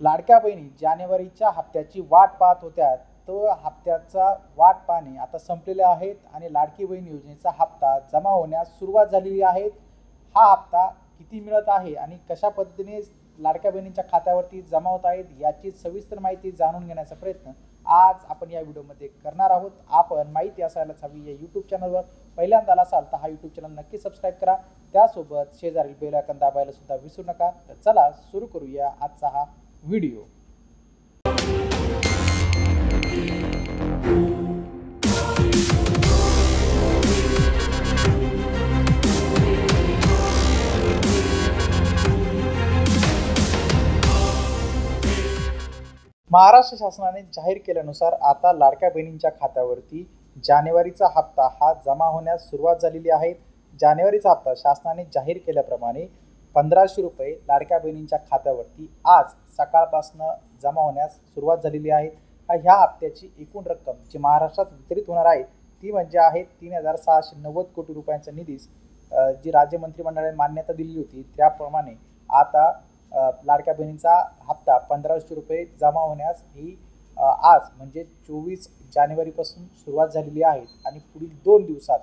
लाडक्या बहिणी जानेवारीच्या हप्त्याची वाट पाहत होत्या, तो हप्त्याचा वाट पाहणे आता संपलेले आहेत आणि लाडकी बहीण योजनेचा हप्ता जमा होण्यास सुरुवात झालेली आहे। हा हप्ता किती मिळत आहे आणि कशा पद्धतीने लाडक्या बहिणींच्या खात्यावरती जमा होत आहेत याची सविस्तर माहिती जाणून घेण्याचा प्रयत्न आज आपण या व्हिडिओमध्ये करणार आहोत। आपण माहिती असायलाच हवी या यूट्यूब चॅनलवर पहिल्यांदा असाल तर हा यूट्यूब चॅनल नक्की सबस्क्राईब करा, त्यासोबत शेजारील बेल आयकॉन दाबायला सुद्धा विसरू नका। तर चला सुरू करूया आजचा हा व्हिडिओ। महाराष्ट्र शासनाने जाहीर केल्यानुसार आता लाडक्या बहिणींच्या खात्यावरती जानेवारीचा हप्ता हा जमा होण्यास सुरुवात झालेली आहे। जानेवारीचा हप्ता शासनाने जाहीर केल्याप्रमाणे 1500 रुपये लाडक्या बहिणींच्या खात्यावरती आज सकाळपासून जमा होण्यास सुरुवात झालेली आहे। ह्या हप्त्याची एकूण रक्कम जी महाराष्ट्रात वितरित होणार आहे ती म्हणजे आहे 3690 कोटी रुपयांचा निधी, जी राज्य मंत्रिमंडळाने मान्यता दिली होती त्याप्रमाणे आता लाडक्या बहिणींचा हप्ता 1500 रुपये जमा होण्यास ही आज म्हणजे 24 जानेवारीपासून सुरुवात झालेली आहे आणि पुढील 2 दिवसात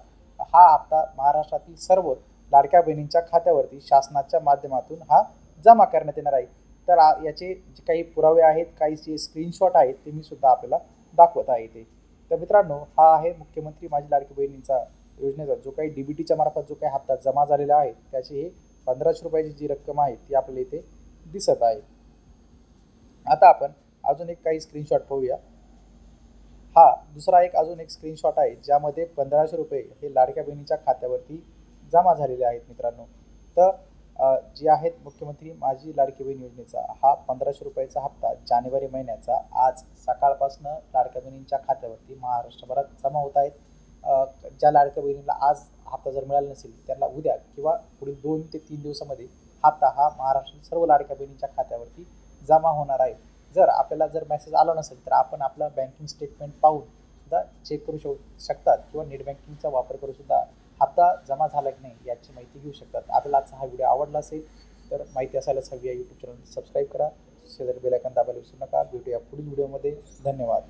हा हप्ता महाराष्ट्रातील सर्व लाडक्या बहिणींच्या खात्यावरती शासनाच्या माध्यमातून हा जमा करण्यात येणार आहे। तर याचे जे काही पुरावे आहेत, काही जे स्क्रीनशॉट आहेत ते मी सुद्धा आपल्याला दाखवत आहे ते। तर मित्रांनो, हा आहे मुख्यमंत्री माझी लाडकी बहिणींचा योजनेचा जो काही डीबीटीच्या मार्फत जो काही हप्ता जमा झालेला आहे त्याची हे 1500 रुपयाची जी रक्कम आहे ती आपल्याला इथे दिसत आहे। आता आपण अजून एक काही स्क्रीनशॉट पाहूया। हा दुसरा अजून एक स्क्रीनशॉट आहे ज्यामध्ये 1500 रुपये हे लाडक्या बहिणीच्या खात्यावरती जमा झालेले आहेत मित्रांनो। तर जे आहेत मुख्यमंत्री माझी लाडकी बहीण योजनेचा हा 1500 रुपयाचा हप्ता जानेवारी महिन्याचा आज सकाळपासून लाडक्या बहिणींच्या खात्यावरती महाराष्ट्रभरात जमा होत आहेत। ज्या लाडक्या बहिणीला आज हप्ता जर मिळाला नसेल त्यांना उद्या किंवा पुढील 2 ते 3 दिवसामध्ये हप्ता हा महाराष्ट्रातील सर्व लाडक्या बहिणींच्या खात्यावरती जमा होणार आहे। जर आपल्याला जर मेसेज आला नसेल तर आपण आपलं बँकिंग स्टेटमेंट पाहून सुद्धा चेक करू शकतात किंवा नेट बँकिंगचा वापर करून सुद्धा हप्ता जमा झाला की नाही याची माहिती घेऊ शकतात। आपल्याला आजचा हा व्हिडिओ आवडला असेल तर माहिती असायलाच हवी या यूट्यूब चॅनल सबस्क्राईब करा, शेजारी बेल आयकॉन दाबायला विसरू नका। भेटूया पुढील व्हिडिओमध्ये। धन्यवाद।